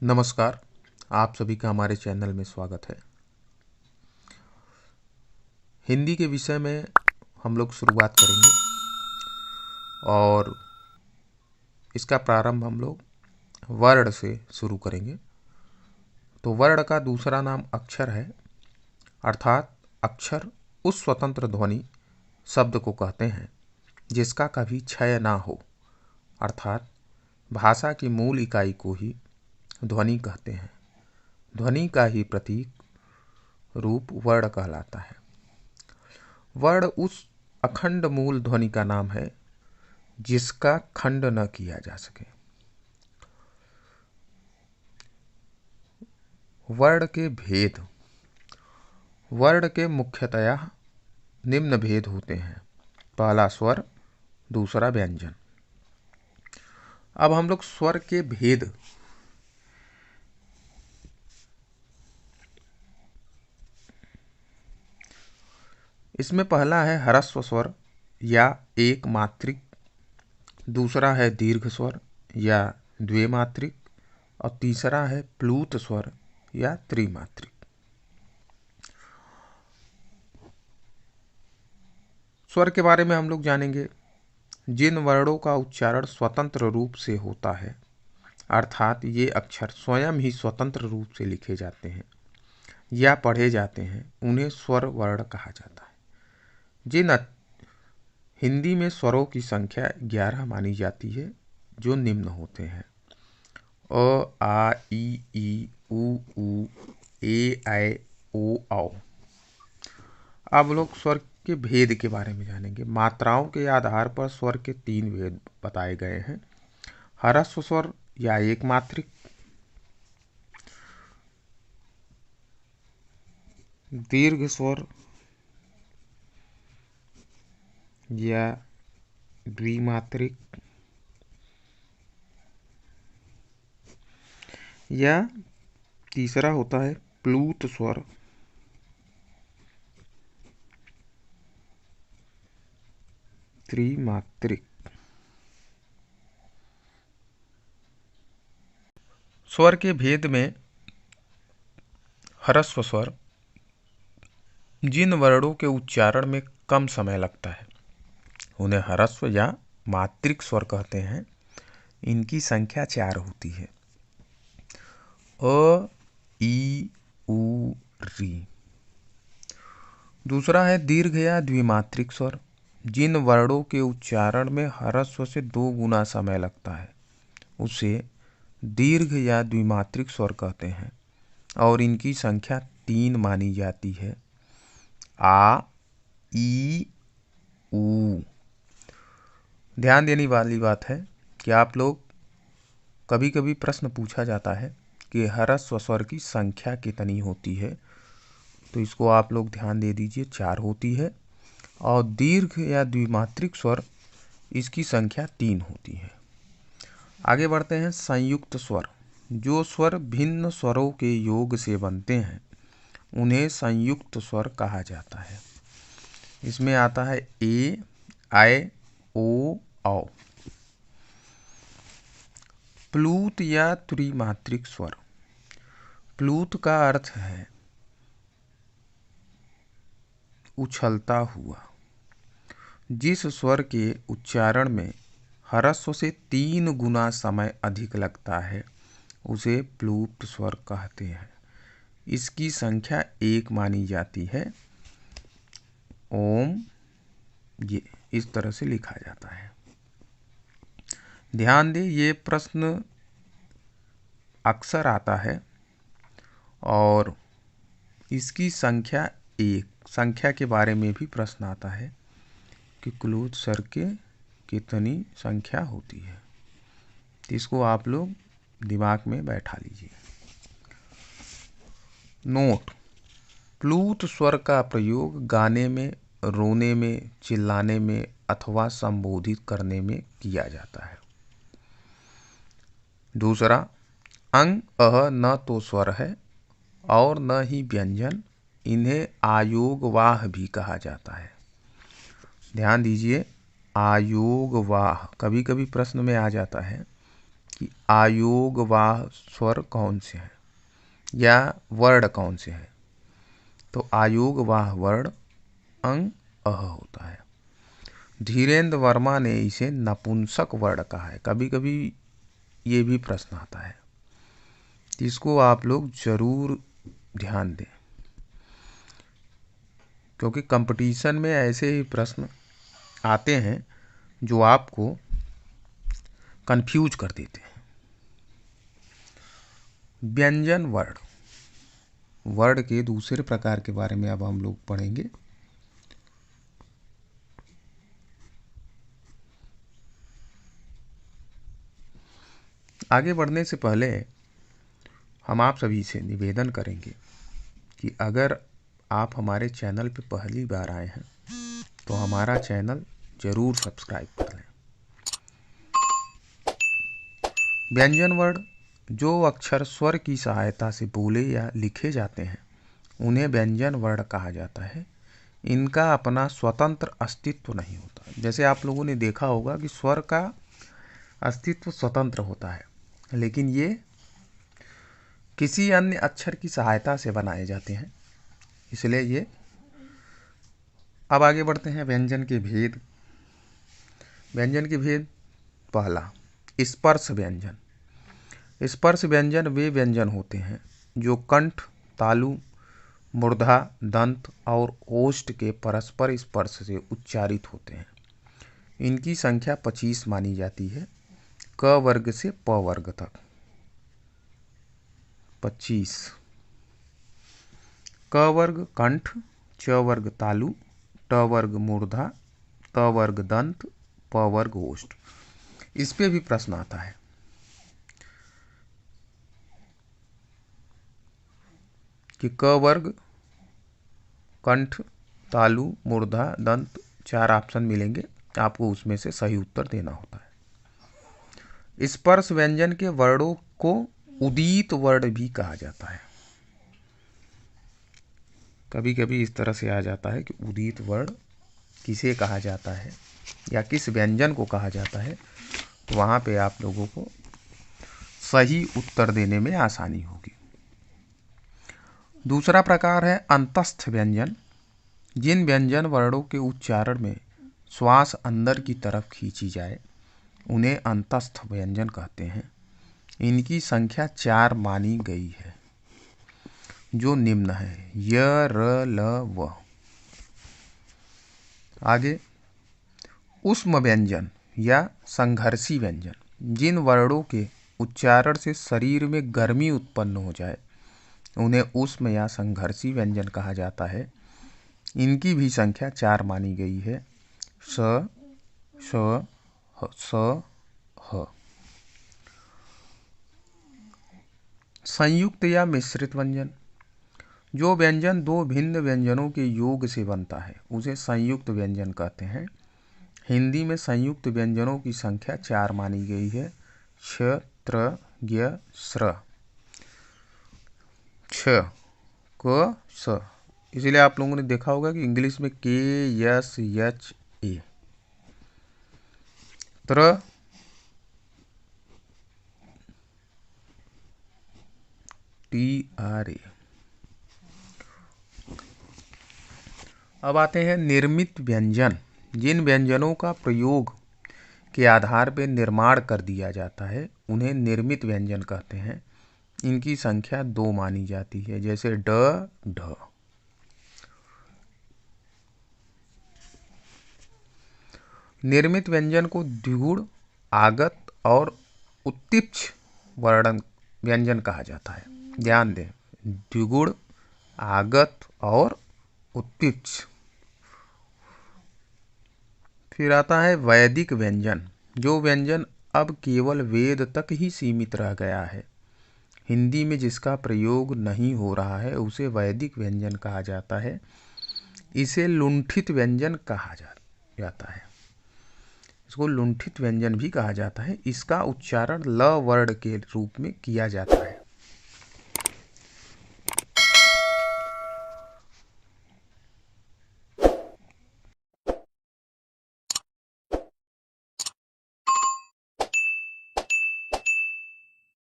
नमस्कार। आप सभी का हमारे चैनल में स्वागत है। हिंदी के विषय में हम लोग शुरुआत करेंगे और इसका प्रारंभ हम लोग वर्ण से शुरू करेंगे। तो वर्ण का दूसरा नाम अक्षर है, अर्थात अक्षर उस स्वतंत्र ध्वनि शब्द को कहते हैं जिसका कभी क्षय ना हो, अर्थात भाषा की मूल इकाई को ही ध्वनि कहते हैं। ध्वनि का ही प्रतीक रूप वर्ण कहलाता है। वर्ण उस अखंड मूल ध्वनि का नाम है जिसका खंड न किया जा सके। वर्ण के भेद। वर्ण के मुख्यतया निम्न भेद होते हैं। पहला स्वर, दूसरा व्यंजन। अब हम लोग स्वर के भेद इसमें पहला है ह्रस्व स्वर या एक मात्रिक, दूसरा है दीर्घ स्वर या द्विमात्रिक और तीसरा है प्लूत स्वर या त्रिमात्रिक। स्वर के बारे में हम लोग जानेंगे। जिन वर्णों का उच्चारण स्वतंत्र रूप से होता है, अर्थात ये अक्षर स्वयं ही स्वतंत्र रूप से लिखे जाते हैं या पढ़े जाते हैं, उन्हें स्वर वर्ण कहा जाता है। हिंदी में स्वरों की संख्या 11 मानी जाती है, जो निम्न होते हैं: अ, आ, ई, उ, ए, ऐ, ओ, औ। अब लोग स्वर के भेद के बारे में जानेंगे। मात्राओं के आधार पर स्वर के 3 भेद बताए गए हैं: ह्रस्व स्वर या एक मात्रिक, दीर्घ स्वर या द्विमात्रिक, या तीसरा होता है प्लूत स्वर त्रिमात्रिक। स्वर के भेद में ह्रस्व स्वर जिन वर्णों के उच्चारण में कम समय लगता है उन्हें ह्रस्व या मात्रिक स्वर कहते हैं। इनकी संख्या 4 होती है: अ, ई, उ, री। दूसरा है दीर्घ या द्विमात्रिक स्वर। जिन वर्णों के उच्चारण में ह्रस्व से 2 गुना समय लगता है उसे दीर्घ या द्विमात्रिक स्वर कहते हैं और इनकी संख्या 3 मानी जाती है: आ, ई, उ। ध्यान देने वाली बात है कि आप लोग कभी कभी प्रश्न पूछा जाता है कि ह्रस्व स्वर की संख्या कितनी होती है, तो इसको आप लोग ध्यान दे दीजिए, 4 होती है। और दीर्घ या द्विमात्रिक स्वर, इसकी संख्या 3 होती है। आगे बढ़ते हैं संयुक्त स्वर। जो स्वर भिन्न स्वरों के योग से बनते हैं उन्हें संयुक्त स्वर कहा जाता है। इसमें आता है ए, ऐ, ओ, औ। प्लूत या त्रिमात्रिक स्वर। प्लूत का अर्थ है उछलता हुआ। जिस स्वर के उच्चारण में ह्रस्व से 3 गुना समय अधिक लगता है उसे प्लूत स्वर कहते हैं। इसकी संख्या 1 मानी जाती है। ओम, ये इस तरह से लिखा जाता है। ध्यान दें, ये प्रश्न अक्सर आता है और इसकी संख्या 1, संख्या के बारे में भी प्रश्न आता है कि प्लूत स्वर के कितनी संख्या होती है। तो इसको आप लोग दिमाग में बैठा लीजिए। नोट: प्लूत स्वर का प्रयोग गाने में, रोने में, चिल्लाने में अथवा संबोधित करने में किया जाता है। दूसरा, अंग, अह न तो स्वर है और न ही व्यंजन, इन्हें आयोगवाह भी कहा जाता है। ध्यान दीजिए, आयोगवाह कभी कभी प्रश्न में आ जाता है कि आयोगवाह स्वर कौन से हैं या वर्ण कौन से हैं। तो आयोगवाह वर्ण अंग अह होता है। धीरेन्द्र वर्मा ने इसे नपुंसक वर्ण कहा है। कभी कभी ये भी प्रश्न आता है, इसको आप लोग जरूर ध्यान दें, क्योंकि कंपटीशन में ऐसे ही प्रश्न आते हैं जो आपको कंफ्यूज कर देते हैं। व्यंजन वर्ण के दूसरे प्रकार के बारे में अब हम लोग पढ़ेंगे। आगे बढ़ने से पहले हम आप सभी से निवेदन करेंगे कि अगर आप हमारे चैनल पर पहली बार आए हैं तो हमारा चैनल जरूर सब्सक्राइब कर लें। व्यंजन वर्ण जो अक्षर स्वर की सहायता से बोले या लिखे जाते हैं उन्हें व्यंजन वर्ण कहा जाता है। इनका अपना स्वतंत्र अस्तित्व नहीं होता। जैसे आप लोगों ने देखा होगा कि स्वर का अस्तित्व स्वतंत्र होता है, लेकिन ये किसी अन्य अक्षर की सहायता से बनाए जाते हैं, इसलिए ये। अब आगे बढ़ते हैं व्यंजन के भेद। व्यंजन के भेद, पहला स्पर्श व्यंजन। स्पर्श व्यंजन वे व्यंजन होते हैं जो कंठ, तालु, मूर्धा, दंत और ओष्ठ के परस्पर स्पर्श से उच्चारित होते हैं। इनकी संख्या 25 मानी जाती है, क वर्ग से प वर्ग तक 25। क वर्ग कंठ, च वर्ग तालु, ट वर्ग मूर्धा, त वर्ग दंत, प वर्ग ओष्ठ। इस पे भी प्रश्न आता है कि क वर्ग कंठ, तालु, मूर्धा, दंत, 4 ऑप्शन मिलेंगे, आपको उसमें से सही उत्तर देना होता है। स्पर्श व्यंजन के वर्णों को उदित वर्ण भी कहा जाता है। कभी कभी इस तरह से आ जाता है कि उदित वर्ण किसे कहा जाता है या किस व्यंजन को कहा जाता है, तो वहाँ पे आप लोगों को सही उत्तर देने में आसानी होगी। दूसरा प्रकार है अंतस्थ व्यंजन। जिन व्यंजन वर्णों के उच्चारण में श्वास अंदर की तरफ खींची जाए उन्हें अंतस्थ व्यंजन कहते हैं। इनकी संख्या 4 मानी गई है, जो निम्न है: य, र, ल, व। आगे ऊष्म व्यंजन या संघर्षी व्यंजन। जिन वर्णों के उच्चारण से शरीर में गर्मी उत्पन्न हो जाए उन्हें ऊष्म या संघर्षी व्यंजन कहा जाता है। इनकी भी संख्या 4 मानी गई है: स, श, स, ह। संयुक्त या मिश्रित व्यंजन। जो व्यंजन दो भिन्न व्यंजनों के योग से बनता है उसे संयुक्त व्यंजन कहते हैं। हिंदी में संयुक्त व्यंजनों की संख्या 4 मानी गई है: छ, त्र, ज्ञ, स्र। छ, क, स। इसलिए आप लोगों ने देखा होगा कि इंग्लिश में के, यस, यच, ए। त्र, टी, आर, ए। अब आते हैं निर्मित व्यंजन। जिन व्यंजनों का प्रयोग के आधार पर निर्माण कर दिया जाता है उन्हें निर्मित व्यंजन कहते हैं। इनकी संख्या 2 मानी जाती है, जैसे ड, ढ। निर्मित व्यंजन को द्विगुण, आगत और उत्तीक्ष वर्ण व्यंजन कहा जाता है। ध्यान दें, द्विगुण, आगत और उत्तीक्ष। फिर आता है वैदिक व्यंजन। जो व्यंजन अब केवल वेद तक ही सीमित रह गया है, हिंदी में जिसका प्रयोग नहीं हो रहा है, उसे वैदिक व्यंजन कहा जाता है। इसे लुंठित व्यंजन कहा जाता है। इसको लुंठित व्यंजन भी कहा जाता है। इसका उच्चारण ल वर्ण के रूप में किया जाता है।